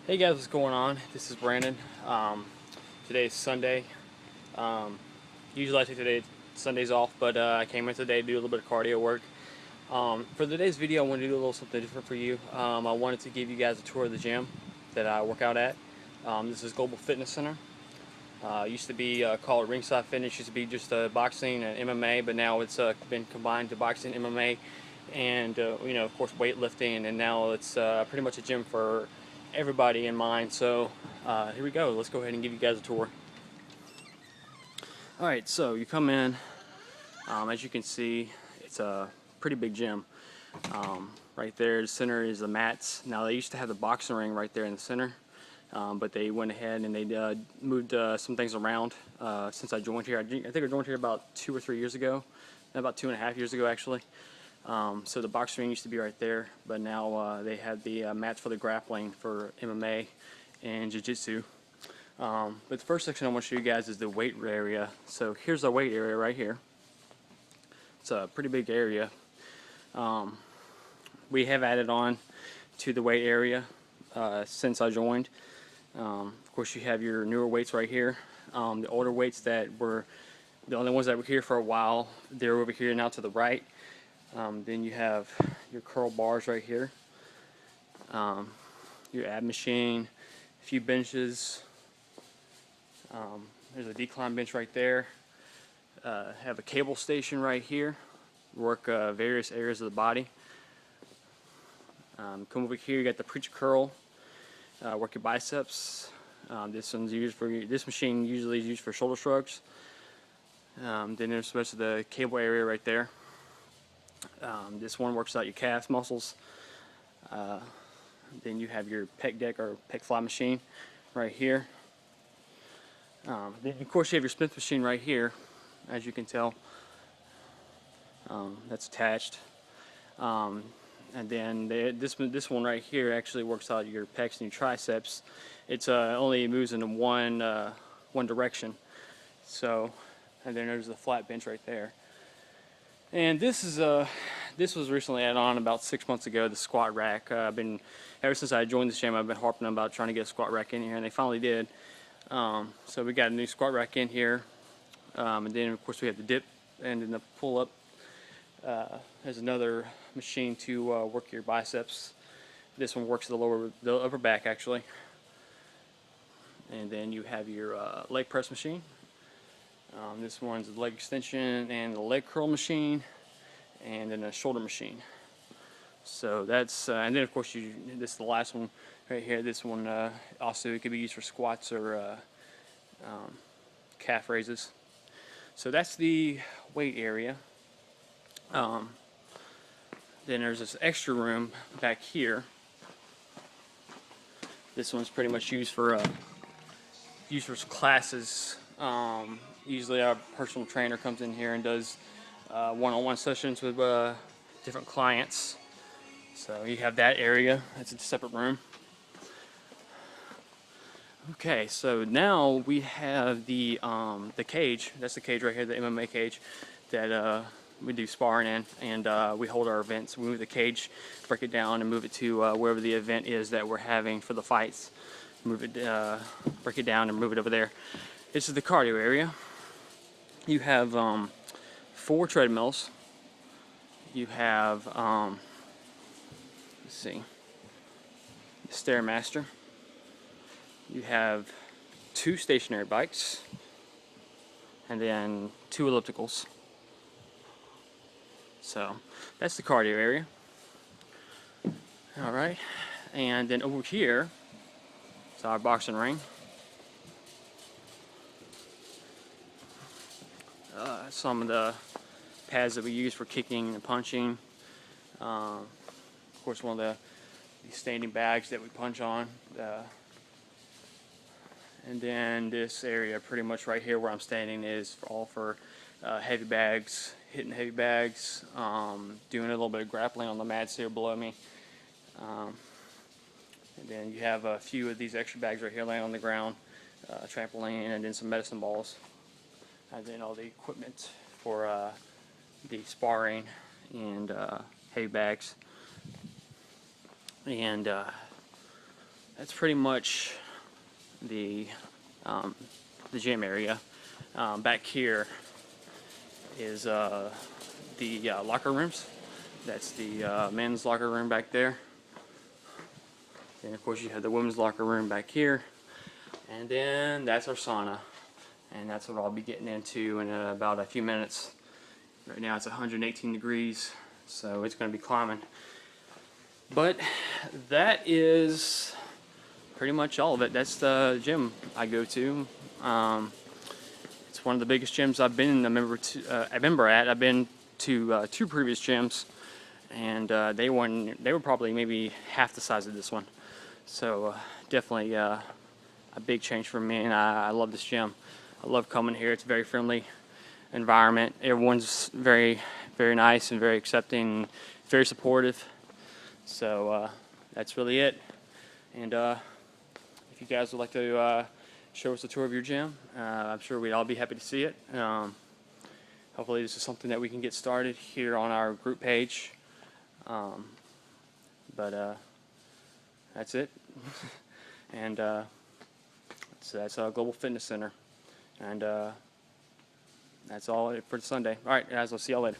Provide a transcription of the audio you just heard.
Hey guys, what's going on? This is Brandon. Today is Sunday. Um, Usually I take today Sundays off, but I came in today to do a little bit of cardio work. For today's video, I wanted to do a little something different for you. I wanted to give you guys a tour of the gym that I work out at. This is Global Fitness Center. Used to be called Ringside Fitness. Used to be just boxing and MMA, but now it's been combined to boxing, MMA, and of course, weightlifting. And now it's pretty much a gym for everybody in mind. So here we go. Let's go ahead and give you guys a tour. All right, so you come in. As you can see, it's a pretty big gym. Right there, the center is the mats. Now they used to have the boxing ring right there in the center. But they went ahead and they moved some things around since I joined here. I think I joined here about 2 or 3 years ago, about 2.5 years ago actually. So the boxing ring used to be right there, but now they have the mats for the grappling for MMA and Jiu-Jitsu. But the first section I want to show you guys is the weight area. So here's the weight area right here. It's a pretty big area. We have added on to the weight area since I joined. Of course, you have your newer weights right here. The older weights that were the only ones that were here for a while, they're over here now to the right. Then you have your curl bars right here, your ab machine, a few benches. There's a decline bench right there. Have a cable station right here. Work various areas of the body. Come over here, you got the preacher curl. Work your biceps. This machine usually is used for shoulder shrugs. Then there's the rest of the cable area right there. This one works out your calf muscles. Then you have your pec deck or pec fly machine right here. Then of course you have your Smith machine right here, as you can tell. That's attached. And then this one right here actually works out your pecs and your triceps. It's only moves in one direction. So, and then there's the flat bench right there. And this was recently added on about 6 months ago. The squat rack. Ever since I joined this gym, I've been harping about trying to get a squat rack in here, and they finally did. So we got a new squat rack in here, and then of course we have the dip and then the pull up. There's another machine to work your biceps. This one works the upper back actually. And then you have your leg press machine. This one's the leg extension and the leg curl machine, and then a shoulder machine. So that's and then of course this is the last one right here. This one also it could be used for squats or calf raises. So that's the weight area. Then there's this extra room back here. This one's pretty much used for classes. Usually our personal trainer comes in here and does one-on-one sessions with different clients. So you have that area. That's a separate room. Okay, so now we have the cage. That's the cage right here, the MMA cage that we do sparring in, and we hold our events. We move the cage, break it down, and move it to wherever the event is that we're having for the fights. Move it, break it down, and move it over there. This is the cardio area. You have 4 treadmills. You have let's see, the Stairmaster. You have 2 stationary bikes, and then 2 ellipticals. So that's the cardio area. All right, and then over here is our boxing ring. Some of the pads that we use for kicking and punching. Of course, one of the standing bags that we punch on. And then this area pretty much right here where I'm standing is all for heavy bags, hitting heavy bags, doing a little bit of grappling on the mats here below me. And then you have a few of these extra bags right here laying on the ground, trampoline, and then some medicine balls. And then all the equipment for the sparring and heavy bags. And that's pretty much the gym area. Back here is the locker rooms. That's the men's locker room back there. And of course you have the women's locker room back here. And then that's our sauna. And that's what I'll be getting into in about a few minutes. Right now it's 118 degrees, so it's going to be climbing. But that is pretty much all of it. That's the gym I go to. It's one of the biggest gyms I've been a member at. I've been to 2 previous gyms, and they were probably maybe half the size of this one. So definitely a big change for me, and I love this gym. I love coming here. It's a very friendly environment. Everyone's very, very nice and very accepting, very supportive. So that's really it. And if you guys would like to show us a tour of your gym, I'm sure we'd all be happy to see it. Hopefully this is something that we can get started here on our group page. But that's it. And so that's a Global Fitness Center. And that's all for Sunday. All right, guys, I'll see y'all later.